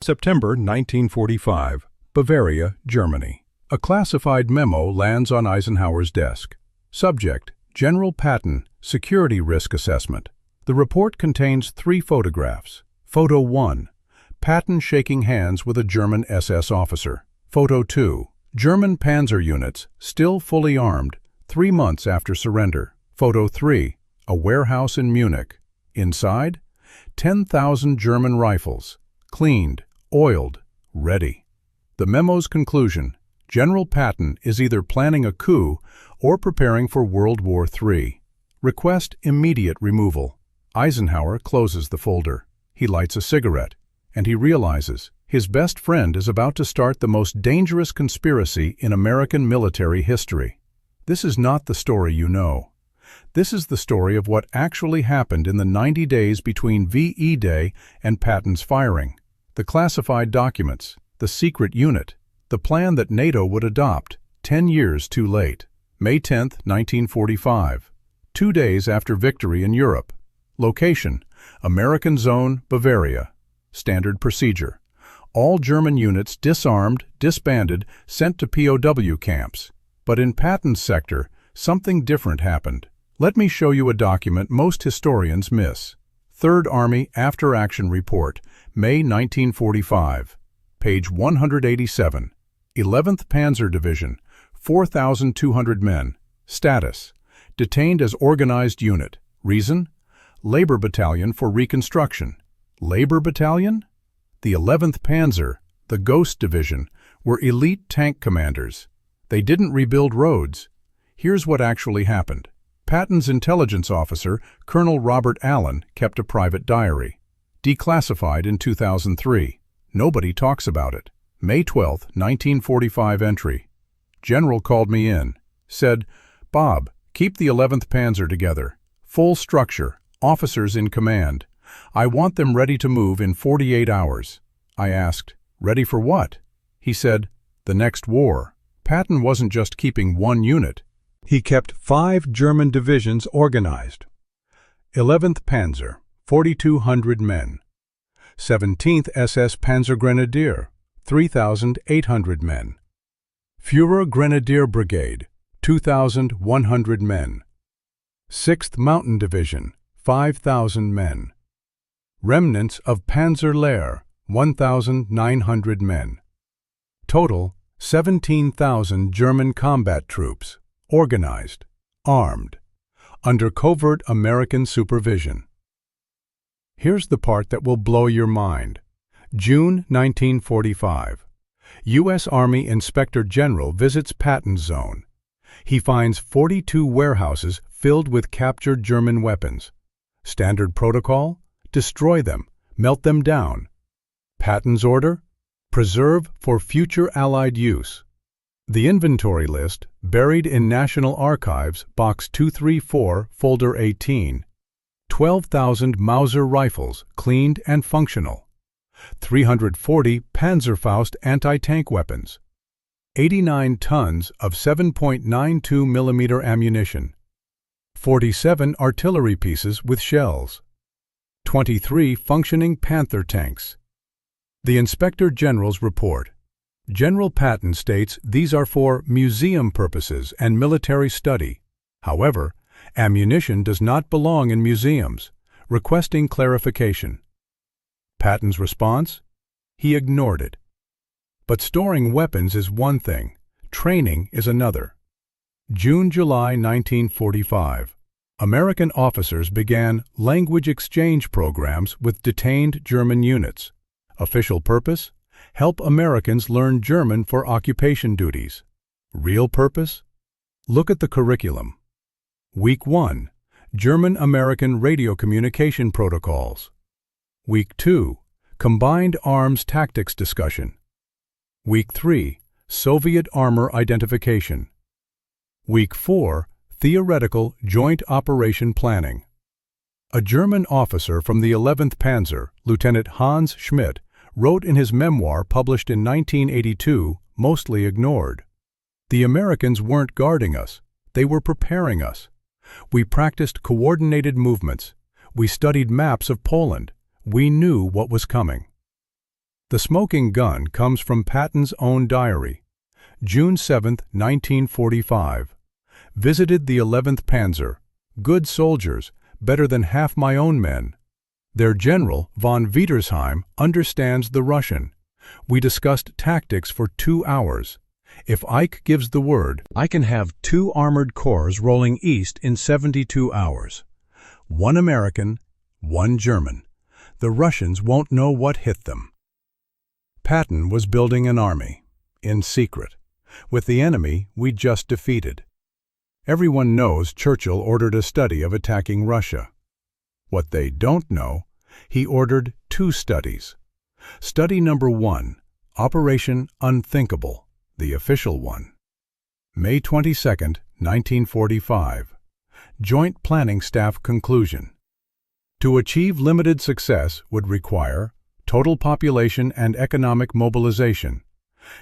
September 1945, Bavaria, Germany. A classified memo lands on Eisenhower's desk. Subject: General Patton, Security Risk Assessment. The report contains 3 photographs. Photo 1. Patton shaking hands with a German SS officer. Photo 2. German Panzer units, still fully armed, 3 months after surrender. Photo 3. A warehouse in Munich. Inside, 10,000 German rifles, cleaned, oiled, ready. The memo's conclusion: General Patton is either planning a coup or preparing for World War III. Request immediate removal. Eisenhower closes the folder. He lights a cigarette, and he realizes his best friend is about to start the most dangerous conspiracy in American military history. This is not the story you know. This is the story of what actually happened in the 90 days between VE Day and Patton's firing. The classified documents, the secret unit, the plan that NATO would adopt, 10 years too late. May 10, 1945. 2 days after victory in Europe. Location: American Zone, Bavaria. Standard procedure: all German units disarmed, disbanded, sent to POW camps. But in Patton's sector, something different happened. Let me show you a document most historians miss. 3rd Army After Action Report, May 1945. Page 187. 11th Panzer Division, 4,200 men. Status: detained as organized unit. Reason: Labor Battalion for Reconstruction. Labor Battalion? The 11th Panzer, the Ghost Division, were elite tank commanders. They didn't rebuild roads. Here's what actually happened. Patton's intelligence officer, Colonel Robert Allen, kept a private diary. Declassified in 2003. Nobody talks about it. May 12, 1945 entry. General called me in. Said, "Bob, keep the 11th Panzer together. Full structure, officers in command. I want them ready to move in 48 hours. I asked, "Ready for what?" He said, "The next war." Patton wasn't just keeping one unit. He kept 5 German divisions organized. 11th Panzer, 4,200 men. 17th SS Panzer Grenadier, 3,800 men. Führer Grenadier Brigade, 2,100 men. 6th Mountain Division, 5,000 men. Remnants of Panzer Lehr, 1,900 men. Total, 17,000 German combat troops, organized, armed, under covert American supervision. Here's the part that will blow your mind. June 1945. U.S. Army Inspector General visits Patton's zone. He finds 42 warehouses filled with captured German weapons. Standard protocol: destroy them, melt them down. Patton's order: preserve for future Allied use. The inventory list, buried in National Archives, Box 234, Folder 18. 12,000 Mauser rifles, cleaned and functional. 340 Panzerfaust anti-tank weapons. 89 tons of 7.92 mm ammunition. 47 artillery pieces with shells. 23 functioning Panther tanks. The Inspector General's report. General Patton states these are for museum purposes and military study. However, ammunition does not belong in museums, requesting clarification. Patton's response? He ignored it. But storing weapons is one thing, training is another. June-July 1945. American officers began language exchange programs with detained German units. Official purpose? Help Americans learn German for occupation duties. Real purpose? Look at the curriculum. Week 1. German-American radio communication protocols. Week 2. Combined arms tactics discussion. Week 3. Soviet armor identification. Week 4. Theoretical joint operation planning. A German officer from the 11th Panzer, Lieutenant Hans Schmidt, wrote in his memoir published in 1982, mostly ignored. The Americans weren't guarding us, they were preparing us. We practiced coordinated movements. We studied maps of Poland. We knew what was coming. The smoking gun comes from Patton's own diary. June 7, 1945. Visited the 11th Panzer. Good soldiers, better than half my own men. Their general, von Wietersheim, understands the Russian. We discussed tactics for 2 hours. If Ike gives the word, I can have 2 armored corps rolling east in 72 hours. 1 American, 1 German. The Russians won't know what hit them. Patton was building an army, in secret, with the enemy we just defeated. Everyone knows Churchill ordered a study of attacking Russia. What they don't know, he ordered 2 studies. Study number 1, Operation Unthinkable, the official one. May 22, 1945. Joint Planning Staff conclusion. To achieve limited success would require total population and economic mobilization,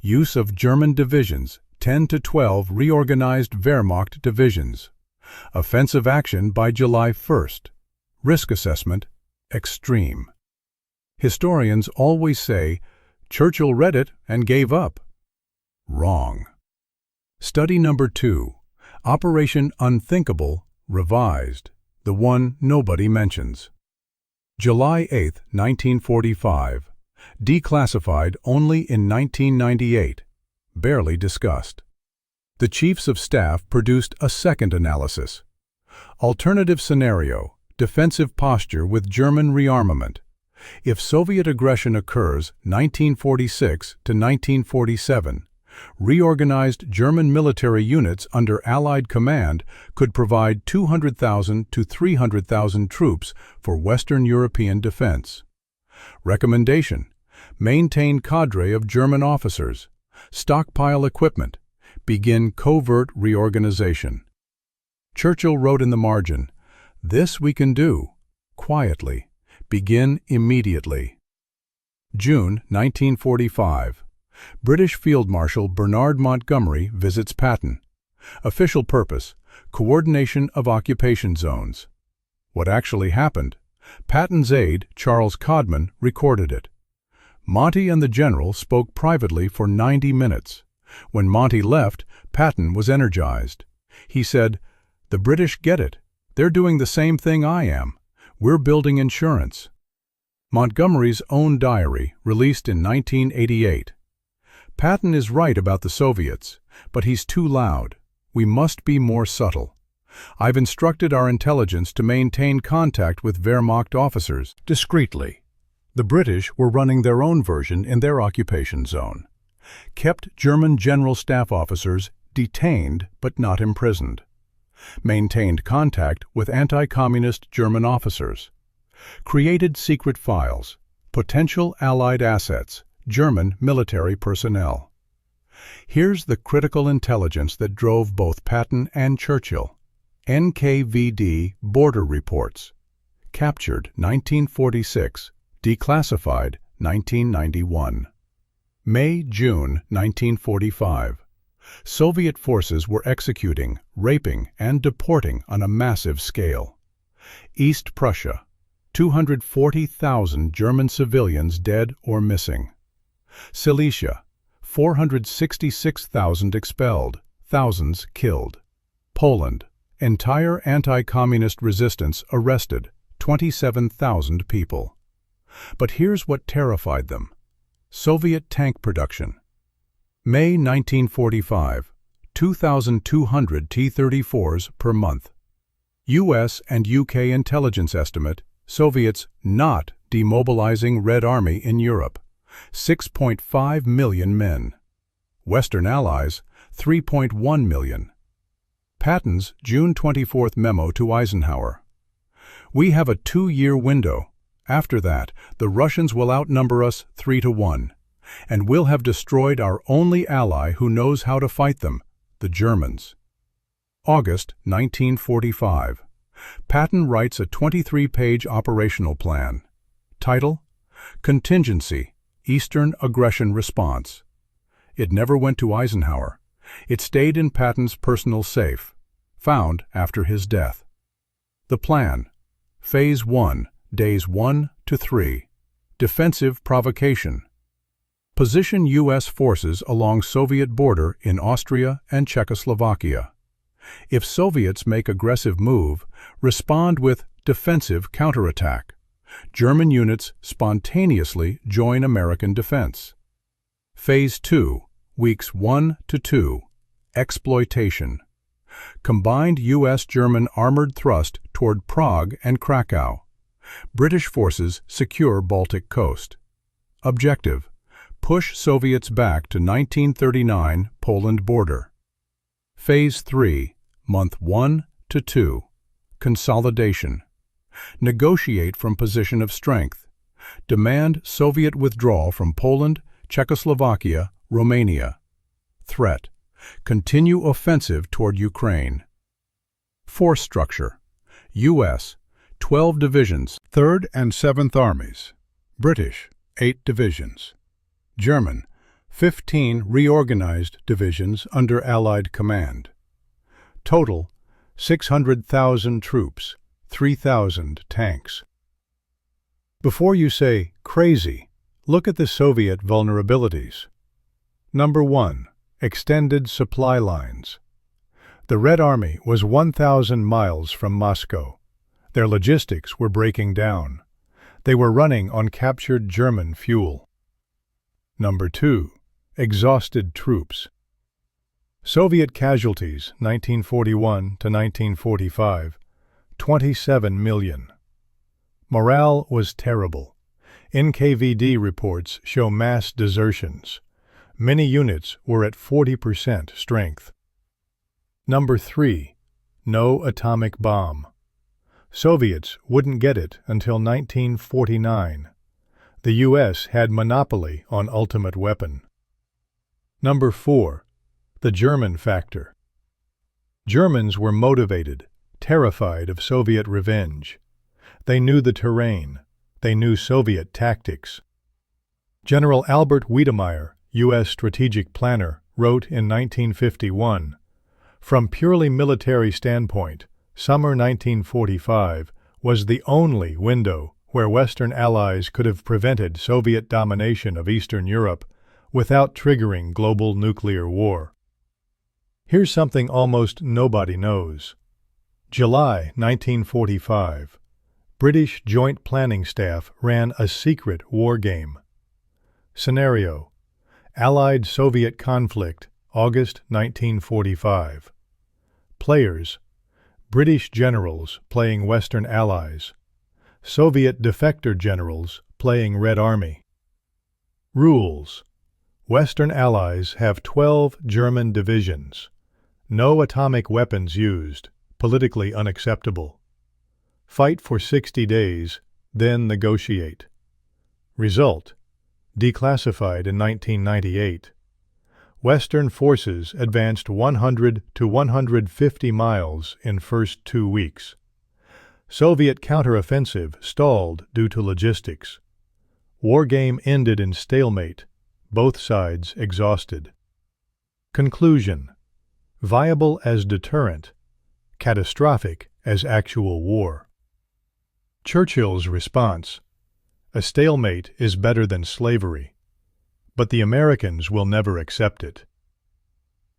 use of German divisions, 10 to 12 reorganized Wehrmacht divisions, offensive action by July 1st, risk assessment, extreme. Historians always say, Churchill read it and gave up. Wrong. Study number 2, Operation Unthinkable, revised, the one nobody mentions. July 8, 1945. Declassified only in 1998. Barely discussed. The Chiefs of Staff produced a second analysis. Alternative scenario, defensive posture with German rearmament. If Soviet aggression occurs 1946 to 1947, reorganized German military units under Allied command could provide 200,000 to 300,000 troops for Western European defense. Recommendation: maintain cadre of German officers, stockpile equipment, begin covert reorganization. Churchill wrote in the margin, "This we can do, quietly, begin immediately." June 1945. British Field Marshal Bernard Montgomery visits Patton. Official purpose: coordination of occupation zones. What actually happened? Patton's aide, Charles Codman, recorded it. Monty and the general spoke privately for 90 minutes. When Monty left, Patton was energized. He said, "The British get it. They're doing the same thing I am. We're building insurance." Montgomery's own diary, released in 1988. Patton is right about the Soviets, but he's too loud. We must be more subtle. I've instructed our intelligence to maintain contact with Wehrmacht officers discreetly. The British were running their own version in their occupation zone. Kept German general staff officers detained but not imprisoned. Maintained contact with anti-communist German officers. Created secret files, potential Allied assets, German military personnel. Here's the critical intelligence that drove both Patton and Churchill. NKVD border reports. Captured 1946, declassified 1991. May-June 1945. Soviet forces were executing, raping, and deporting on a massive scale. East Prussia, 240,000 German civilians dead or missing. Silesia, 466,000 expelled, thousands killed. Poland, entire anti-communist resistance arrested, 27,000 people. But here's what terrified them: Soviet tank production. May 1945, 2,200 T-34s per month. U.S. and U.K. intelligence estimate, Soviets not demobilizing Red Army in Europe, 6.5 million men. Western Allies, 3.1 million. Patton's June 24 memo to Eisenhower. We have a 2-year window. After that, the Russians will outnumber us 3-1, and we'll have destroyed our only ally who knows how to fight them, the Germans. August 1945. Patton writes a 23-page operational plan. Title: Contingency, Eastern Aggression Response. It never went to Eisenhower. It stayed in Patton's personal safe, found after his death. The plan: Phase 1, days 1 to 3. Defensive provocation. Position U.S. forces along Soviet border in Austria and Czechoslovakia. If Soviets make aggressive move, respond with defensive counterattack. German units spontaneously join American defense. Phase 2, weeks 1 to 2. Exploitation. Combined U.S.-German armored thrust toward Prague and Krakow. British forces secure Baltic coast. Objective: push Soviets back to 1939 Poland border. Phase 3, month 1 to 2. Consolidation. Negotiate from position of strength. Demand Soviet withdrawal from Poland, Czechoslovakia, Romania. Threat: continue offensive toward Ukraine. Force structure. U.S. 12 divisions, 3rd and 7th Armies. British, 8 divisions. German, 15 reorganized divisions under Allied command. Total, 600,000 troops, 3,000 tanks. Before you say crazy, look at the Soviet vulnerabilities. Number 1. Extended supply lines. The Red Army was 1,000 miles from Moscow. Their logistics were breaking down. They were running on captured German fuel. Number 2. Exhausted troops. Soviet casualties 1941 to 1945, 27 million. Morale was terrible. NKVD reports show mass desertions. Many units were at 40% strength. Number 3. No atomic bomb. Soviets wouldn't get it until 1949. The U.S. had monopoly on ultimate weapon. Number 4. The German factor. Germans were motivated, terrified of Soviet revenge. They knew the terrain. They knew Soviet tactics. General Albert Wiedemeyer, U.S. strategic planner, wrote in 1951, "From purely military standpoint, summer 1945 was the only window where Western allies could have prevented Soviet domination of Eastern Europe without triggering global nuclear war." Here's something almost nobody knows. July 1945. British Joint Planning Staff ran a secret war game. Scenario: Allied-Soviet conflict, August 1945. Players: British generals playing Western allies. Soviet defector generals playing Red Army. Rules: Western allies have 12 German divisions. No atomic weapons used, politically unacceptable. Fight for 60 days, then negotiate. Result: declassified in 1998. Western forces advanced 100 to 150 miles in first 2 weeks. Soviet counteroffensive stalled due to logistics. War game ended in stalemate, both sides exhausted. Conclusion: viable as deterrent, catastrophic as actual war. Churchill's response: a stalemate is better than slavery, but the Americans will never accept it.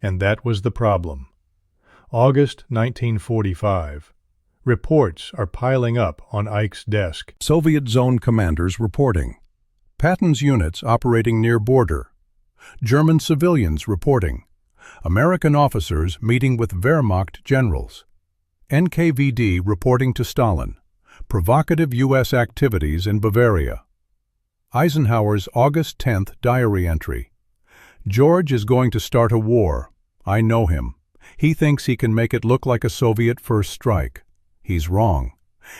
And that was the problem. August 1945. Reports are piling up on Ike's desk. Soviet zone commanders reporting. Patton's units operating near border. German civilians reporting. American officers meeting with Wehrmacht generals. NKVD reporting to Stalin. Provocative U.S. activities in Bavaria. Eisenhower's August 10th diary entry. George is going to start a war. I know him. He thinks he can make it look like a Soviet first strike. He's wrong.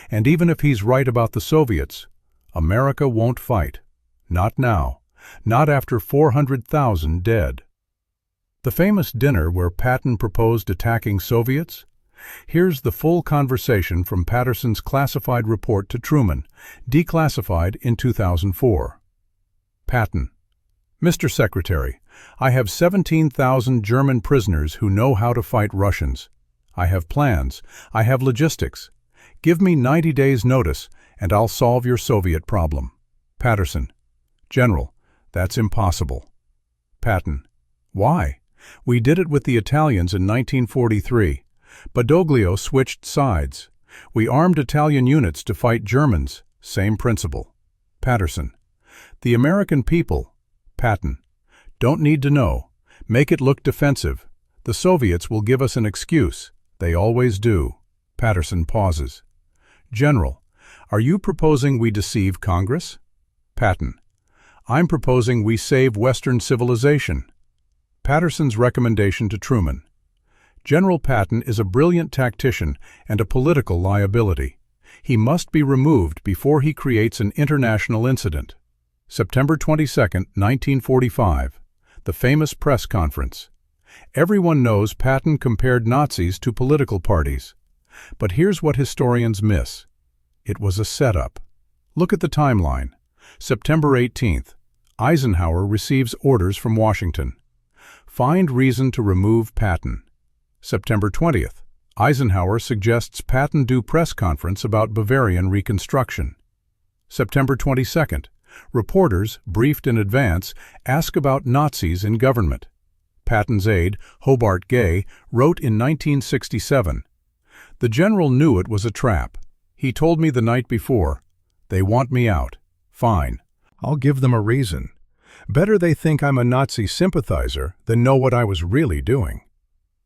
And even if he's right about the Soviets, America won't fight. Not now. Not after 400,000 dead. The famous dinner where Patton proposed attacking Soviets? Here's the full conversation from Patterson's classified report to Truman, declassified in 2004. Patton: Mr. Secretary, I have 17,000 German prisoners who know how to fight Russians. I have plans. I have logistics. Give me 90 days' notice, and I'll solve your Soviet problem. Patterson: General, That's impossible. Patton: Why? We did it with the Italians in 1943. Badoglio switched sides. We armed Italian units to fight Germans. Same principle. Patterson: The American people. Patton: Don't need to know. Make it look defensive. The Soviets will give us an excuse. They always do. Patterson pauses. General, are you proposing we deceive Congress? Patton: I'm proposing we save Western civilization. Patterson's recommendation to Truman. General Patton is a brilliant tactician and a political liability. He must be removed before he creates an international incident. September 22, 1945. The famous press conference. Everyone knows Patton compared Nazis to political parties. But here's what historians miss. It was a setup. Look at the timeline. September 18th. Eisenhower receives orders from Washington. Find reason to remove Patton. September 20th. Eisenhower suggests Patton do press conference about Bavarian reconstruction. September 22nd. Reporters, briefed in advance, ask about Nazis in government. Patton's aide, Hobart Gay, wrote in 1967, "The general knew it was a trap. He told me the night before, they want me out. Fine. I'll give them a reason. Better they think I'm a Nazi sympathizer than know what I was really doing."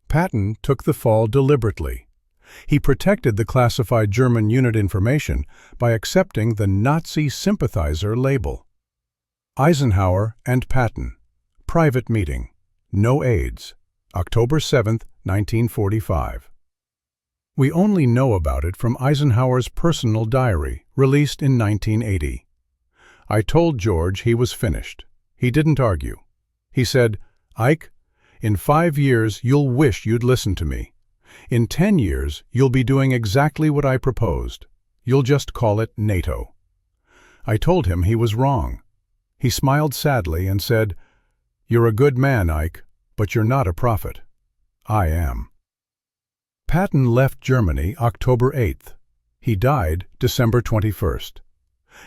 Patton took the fall deliberately. He protected the classified German unit information by accepting the Nazi sympathizer label. Eisenhower and Patton. Private meeting. No aides. October 7, 1945. We only know about it from Eisenhower's personal diary, released in 1980. I told George he was finished. He didn't argue. He said, "Ike, in 5 years you'll wish you'd listened to me. In 10 years you'll be doing exactly what I proposed. You'll just call it NATO." I told him he was wrong. He smiled sadly and said, "You're a good man, Ike, but you're not a prophet." I am. Patton left Germany October 8th. He died December 21st.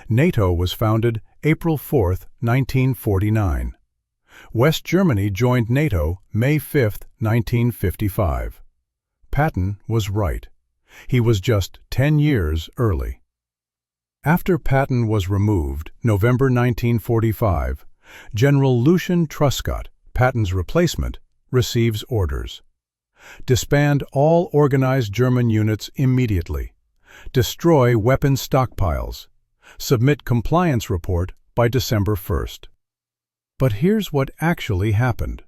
NATO was founded April 4, 1949. West Germany joined NATO May 5, 1955. Patton was right. He was just 10 years early. After Patton was removed, November 1945, General Lucian Truscott, Patton's replacement, receives orders. Disband all organized German units immediately. Destroy weapons stockpiles. Submit compliance report by December 1st. But here's what actually happened.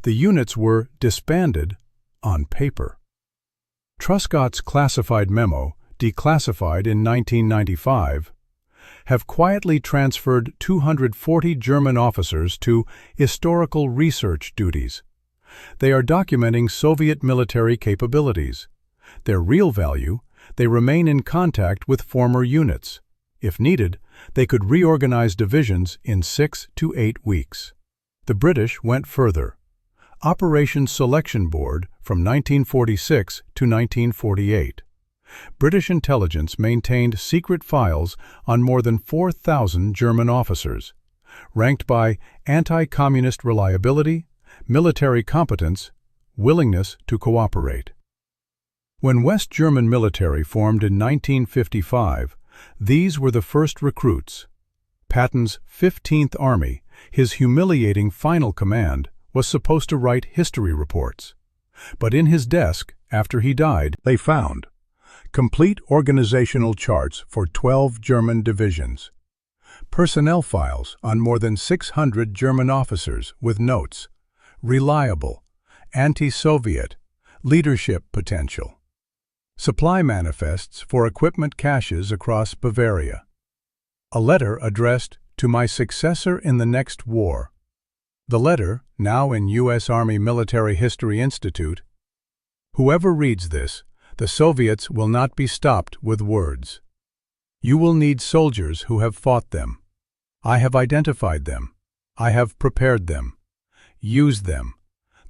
The units were disbanded on paper. Truscott's classified memo, declassified in 1995, have quietly transferred 240 German officers to historical research duties. They are documenting Soviet military capabilities. Their real value, they remain in contact with former units. If needed, they could reorganize divisions in 6 to 8 weeks. The British went further. Operation Selection Board from 1946 to 1948. British intelligence maintained secret files on more than 4,000 German officers, ranked by anti-communist reliability, military competence, willingness to cooperate. When West German military formed in 1955, these were the first recruits. Patton's 15th Army, his humiliating final command, was supposed to write history reports. But in his desk, after he died, they found complete organizational charts for 12 German divisions, personnel files on more than 600 German officers with notes, reliable, anti-Soviet, leadership potential, supply manifests for equipment caches across Bavaria, a letter addressed to my successor in the next war. The letter, now in U.S. Army Military History Institute. Whoever reads this, the Soviets will not be stopped with words. You will need soldiers who have fought them. I have identified them. I have prepared them. Use them.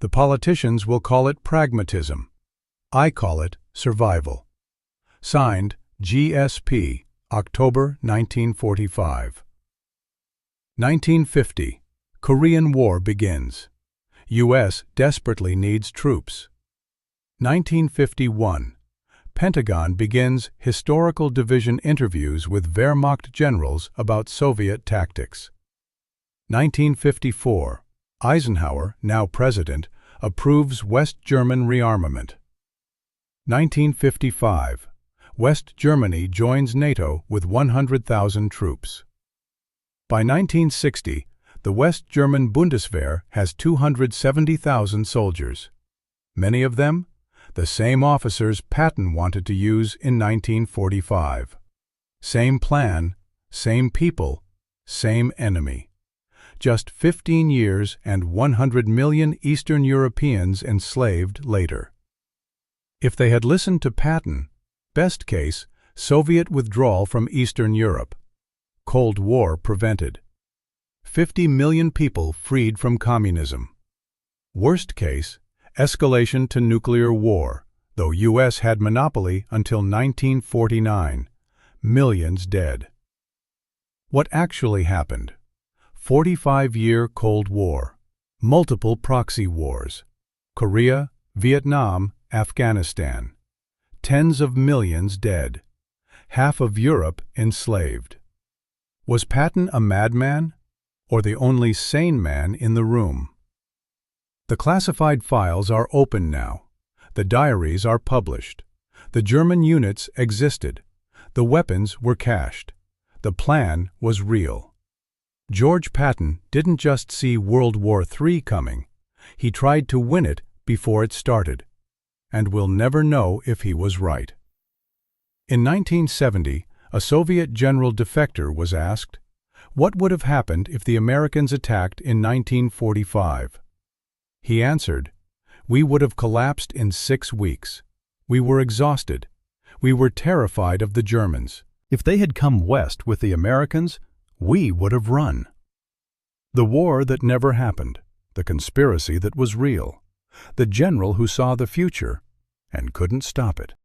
The politicians will call it pragmatism. I call it survival. Signed, GSP, October 1945. 1950. Korean War begins. U.S. desperately needs troops. 1951. Pentagon begins historical division interviews with Wehrmacht generals about Soviet tactics. 1954. Eisenhower, now president, approves West German rearmament. 1955. West Germany joins NATO with 100,000 troops. By 1960, the West German Bundeswehr has 270,000 soldiers. Many of them, the same officers Patton wanted to use in 1945. Same plan, same people, same enemy. Just 15 years and 100 million Eastern Europeans enslaved later. If they had listened to Patton, best case, Soviet withdrawal from Eastern Europe. Cold War prevented. 50 million people freed from communism. Worst case, escalation to nuclear war, though U.S. had monopoly until 1949. Millions dead. What actually happened? 45-year Cold War. Multiple proxy wars. Korea, Vietnam, Afghanistan. Tens of millions dead. Half of Europe enslaved. Was Patton a madman, or the only sane man in the room? The classified files are open now. The diaries are published. The German units existed. The weapons were cached. The plan was real. George Patton didn't just see World War III coming. He tried to win it before it started. And we'll never know if he was right. In 1970, a Soviet general defector was asked, what would have happened if the Americans attacked in 1945? He answered, we would have collapsed in 6 weeks. We were exhausted. We were terrified of the Germans. If they had come west with the Americans, we would have run. The war that never happened, the conspiracy that was real, the general who saw the future and couldn't stop it.